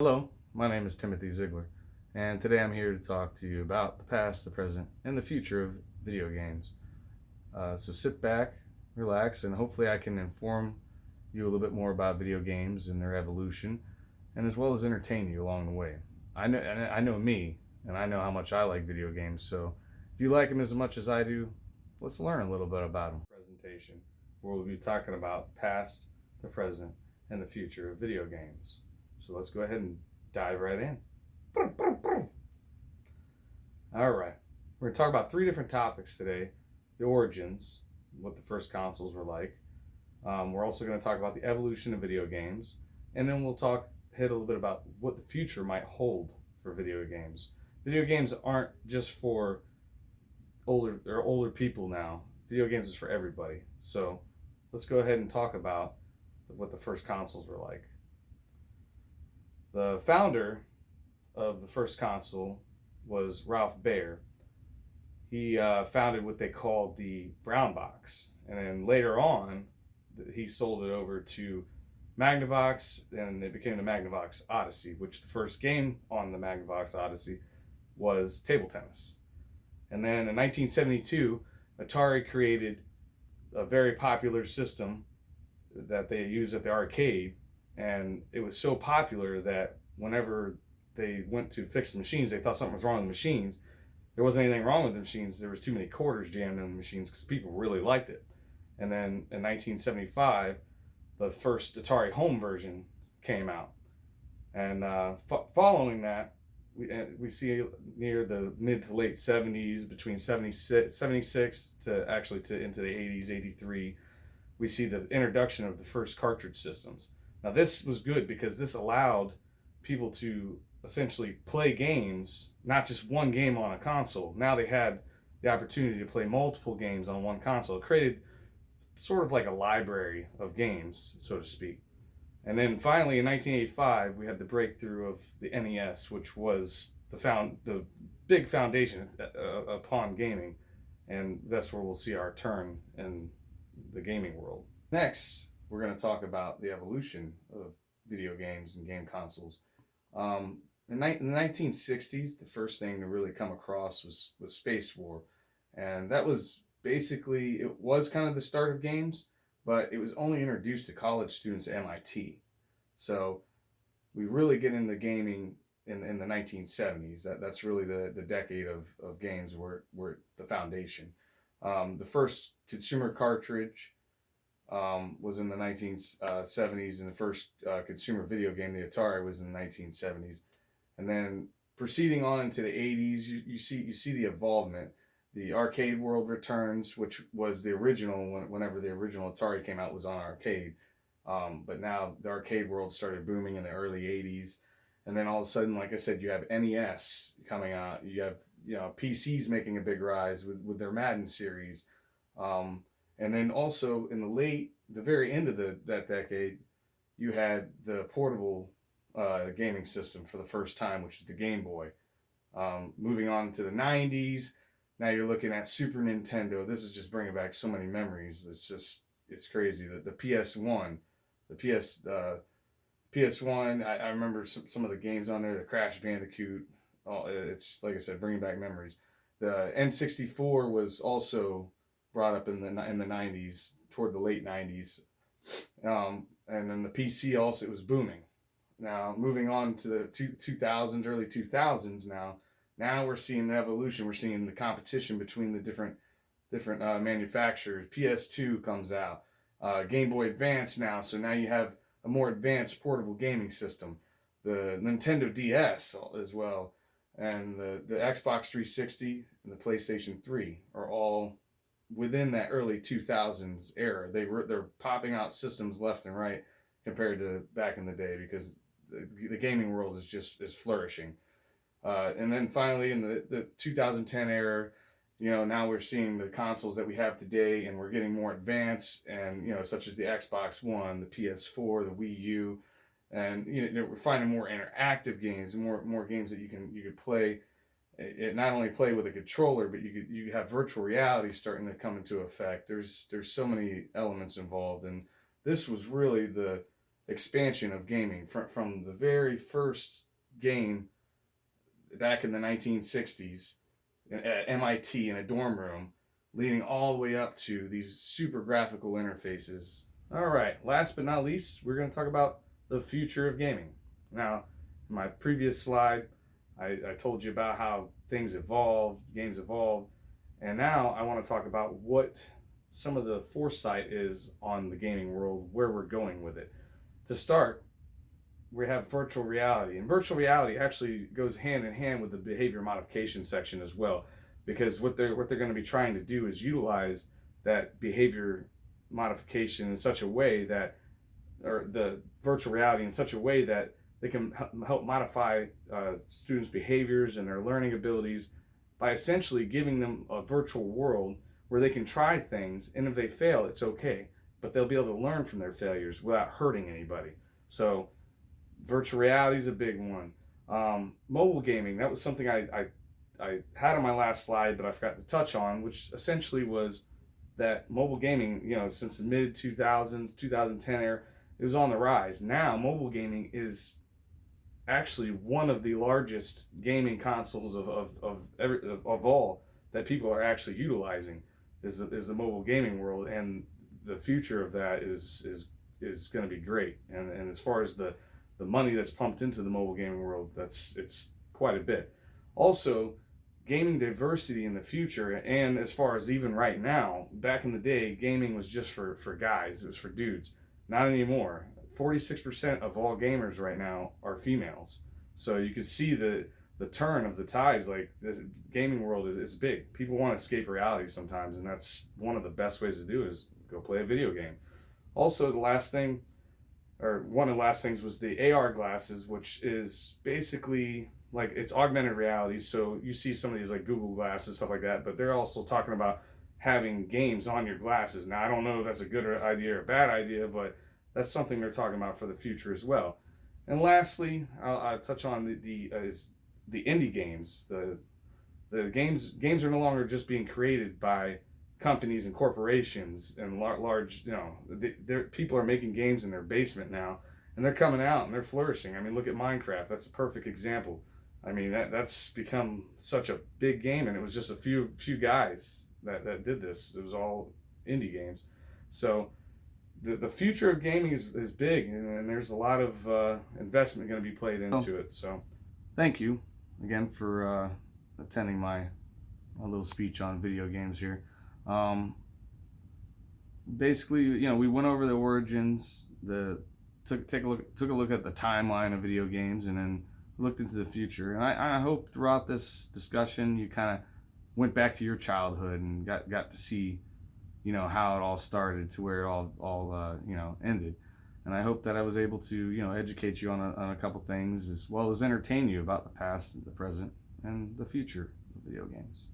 Hello, my name is Timothy Ziegler, and today I'm here to talk to you about the past, the present, and the future of video games. So sit back, relax, and hopefully I can inform you a little bit more about video games and their evolution, and as well as entertain you along the way. I know me, and I know how much I like video games. So if you like them as much as I do, let's learn a little bit about them. Presentation, where we'll be talking about past, the present, and the future of video games. So let's go ahead and dive right in. All right. We're going to talk about three different topics today: the origins, what the first consoles were like. We're also going to talk about the evolution of video games. And then we'll hit a little bit about what the future might hold for video games. Video games aren't just for older people now. Video games is for everybody. So let's go ahead and talk about what the first consoles were like. The founder of the first console was Ralph Baer. He founded what they called the Brown Box, and then later on, he sold it over to Magnavox, and it became the Magnavox Odyssey, which the first game on the Magnavox Odyssey was table tennis. And then in 1972, Atari created a very popular system that they used at the arcade, and it was so popular that whenever they went to fix the machines, they thought something was wrong with the machines. There wasn't anything wrong with the machines. There was too many quarters jammed in the machines because people really liked it. And then in 1975, the first Atari home version came out. And following that, we see near the mid to late 70s, between 76 to into the 80s, 83, we see the introduction of the first cartridge systems. Now this was good because this allowed people to essentially play games, not just one game on a console. Now they had the opportunity to play multiple games on one console. It created sort of like a library of games, so to speak. And then finally in 1985, we had the breakthrough of the NES, which was the big foundation upon gaming. And that's where we'll see our turn in the gaming world. Next, we're going to talk about the evolution of video games and game consoles. In the 1960s, the first thing to really come across was Space War. And that was basically, it was kind of the start of games, but it was only introduced to college students at MIT. So we really get into gaming in the 1970s. That's really the decade of games were the foundation. The first consumer cartridge was in the 1970s, and the first consumer video game, the Atari, was in the 1970s. And then proceeding on into the 80s, you see the evolvement. The arcade world returns, which was the original, whenever the original Atari came out, was on arcade. But now the arcade world started booming in the early 80s. And then all of a sudden, like I said, you have NES coming out. You have PCs making a big rise with their Madden series. And then also in the very end of that decade, you had the portable gaming system for the first time, which is the Game Boy. Moving on to the 90s, now you're looking at Super Nintendo. This is just bringing back so many memories. It's crazy. The PS1, PS1. I remember some of the games on there. The Crash Bandicoot. Oh, it's like I said, bringing back memories. The N64 was also brought up in the 90s, toward the late 90s, and then the PC also, it was booming. Now moving on to the 2000s, early 2000s. Now we're seeing the evolution. We're seeing the competition between the different manufacturers. PS2 comes out, Game Boy Advance now. So now you have a more advanced portable gaming system. The Nintendo DS as well, and the Xbox 360 and the PlayStation 3 are all within that early 2000s era. They're popping out systems left and right compared to back in the day, because the gaming world is flourishing. And then finally in the 2010 era, now we're seeing the consoles that we have today, and we're getting more advanced, and such as the Xbox One, the PS4, the Wii U, and we're finding more interactive games, more games that you could play. It not only play with a controller, but you have virtual reality starting to come into effect. There's so many elements involved, and this was really the expansion of gaming from the very first game back in the 1960s at MIT in a dorm room, leading all the way up to these super graphical interfaces. All right, last but not least, we're going to talk about the future of gaming. Now, in my previous slide, I told you about how things evolved, games evolved, and now I want to talk about what some of the foresight is on the gaming world, where we're going with it. To start, we have virtual reality, and virtual reality actually goes hand in hand with the behavior modification section as well, because what they're going to be trying to do is utilize that behavior modification in such a way that, or the virtual reality in such a way that they can help modify students' behaviors and their learning abilities by essentially giving them a virtual world where they can try things, and if they fail, it's okay, but they'll be able to learn from their failures without hurting anybody. So virtual reality is a big one. Mobile gaming, that was something I had on my last slide, but I forgot to touch on, which essentially was that mobile gaming, since the mid 2000s, 2010 era, it was on the rise. Now, mobile gaming is actually one of the largest gaming consoles of all that people are actually utilizing is the mobile gaming world, and the future of that is going to be great. And as far as the money that's pumped into the mobile gaming world, it's quite a bit. Also, gaming diversity in the future, and as far as even right now, back in the day, gaming was just for guys. It was for dudes. Not anymore. 46% of all gamers right now are females. So you can see the turn of the tides. Like, the gaming world is big. People want to escape reality sometimes, and that's one of the best ways to do it, is go play a video game. Also, one of the last things was the AR glasses, which is basically like, it's augmented reality. So you see some of these like Google glasses, stuff like that, but they're also talking about having games on your glasses. Now, I don't know if that's a good idea or a bad idea, but that's something they're talking about for the future as well. And lastly, I'll touch on the indie games. The games are no longer just being created by companies and corporations and large, people are making games in their basement now, and they're coming out and they're flourishing. I mean, look at Minecraft. That's a perfect example. I mean, that's become such a big game, and it was just a few guys that did this. It was all indie games. So the future of gaming is big, and there's a lot of investment going to be played into it. So thank you again for attending my little speech on video games here. Basically, we went over the origins, took a look at the timeline of video games, and then looked into the future. And I hope throughout this discussion you kind of went back to your childhood and got to see, how it all started to where it all ended. And I hope that I was able to, educate you on a couple things, as well as entertain you about the past, the present, and the future of video games.